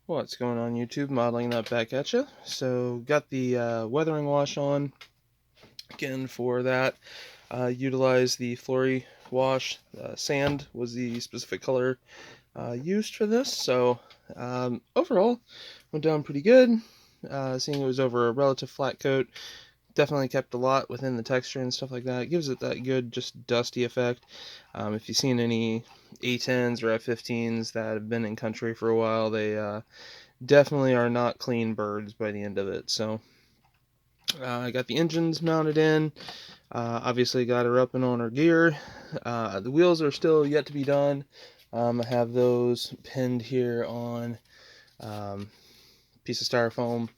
What's going on YouTube? Modeling that back at you. So got the weathering wash on again for that. Utilized the Flurry wash. Sand was the specific color used for this. So overall went down pretty good. Seeing it was over a relative flat coat. Definitely kept a lot within the texture and stuff like that. It gives it that good, just dusty effect. If you've seen any A10s or F-15s that have been in country for a while, they definitely are not clean birds by the end of it. So I got the engines mounted in. Obviously got her up and on her gear. The wheels are still yet to be done. I have those pinned here on piece of styrofoam.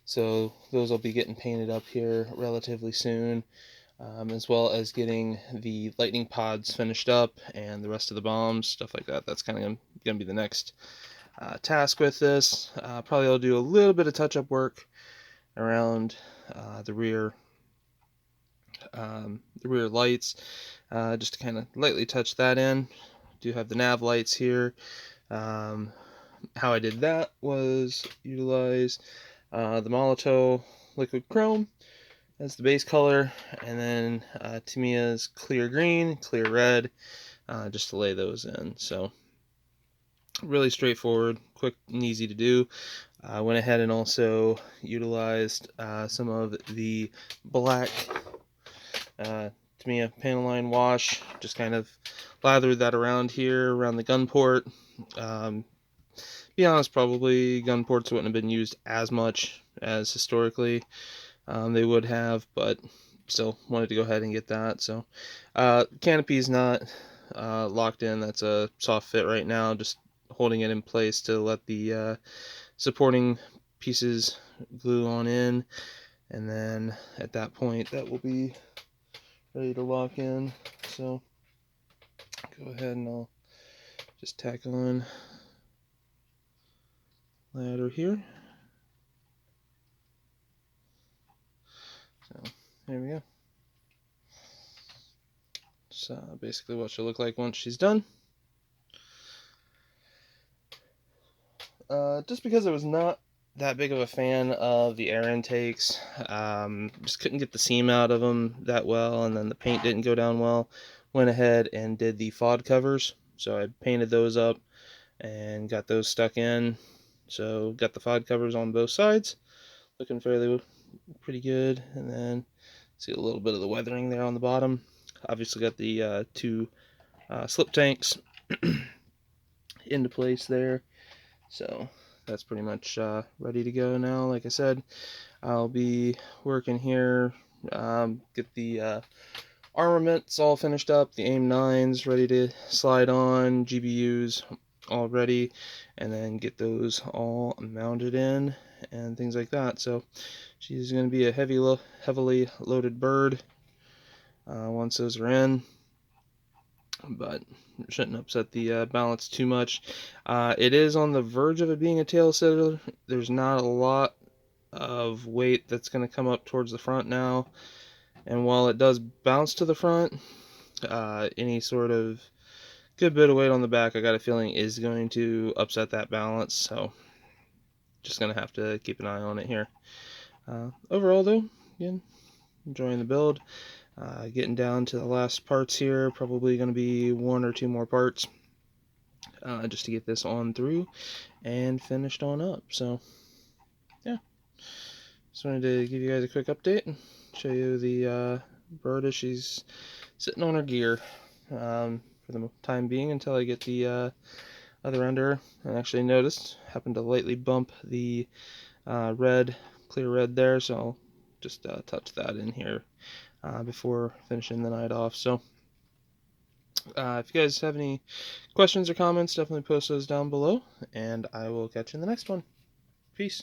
So those will be getting painted up here relatively soon, as well as getting the lightning pods finished up and the rest of the bombs, stuff like that. That's kind of going to be the next task with this. Probably I'll do a little bit of touch-up work around the rear lights, just to kind of lightly touch that in. Do have the nav lights here. How I did that was utilize the Molotov liquid chrome as the base color, and then Tamiya's clear green, clear red, just to lay those in. So really straightforward, quick and easy to do. I went ahead and also utilized some of the black Tamiya panel line wash, just kind of lathered that around here, around the gun port. Be honest, probably gun ports wouldn't have been used as much as historically they would have, but still wanted to go ahead and get that. So canopy's not locked in. That's a soft fit right now, just holding it in place to let the supporting pieces glue on in, and then at that point that will be ready to lock in. So go ahead and I'll just tack on ladder here. So there we go. So basically what she'll look like once she's done. Just because I was not that big of a fan of the air intakes, just couldn't get the seam out of them that well, and then the paint didn't go down well. Went ahead and did the FOD covers, so I painted those up and got those stuck in. So got the FOD covers on both sides, looking pretty good. And then see a little bit of the weathering there on the bottom. Obviously got the two slip tanks into place there. So that's pretty much ready to go now. Like I said, I'll be working here, get the armaments all finished up, the AIM-9s ready to slide on, GBUs all ready, and then get those all mounted in and things like that. So she's going to be a heavily loaded bird once those are in, but it shouldn't upset the balance too much. It is on the verge of it being a tail setter. There's not a lot of weight that's going to come up towards the front now, and while it does bounce to the front, any sort of good bit of weight on the back, I got a feeling, is going to upset that balance. So just going to have to keep an eye on it here. Overall though, again, enjoying the build. Getting down to the last parts here, probably going to be one or two more parts just to get this on through and finished on up. So yeah, just wanted to give you guys a quick update and show you the bird as she's sitting on her gear for the time being until I get the other end of her. I actually noticed, happened to lightly bump the clear red there, so I'll just touch that in here before finishing the night off. So if you guys have any questions or comments, definitely post those down below, and I will catch you in the next one. Peace.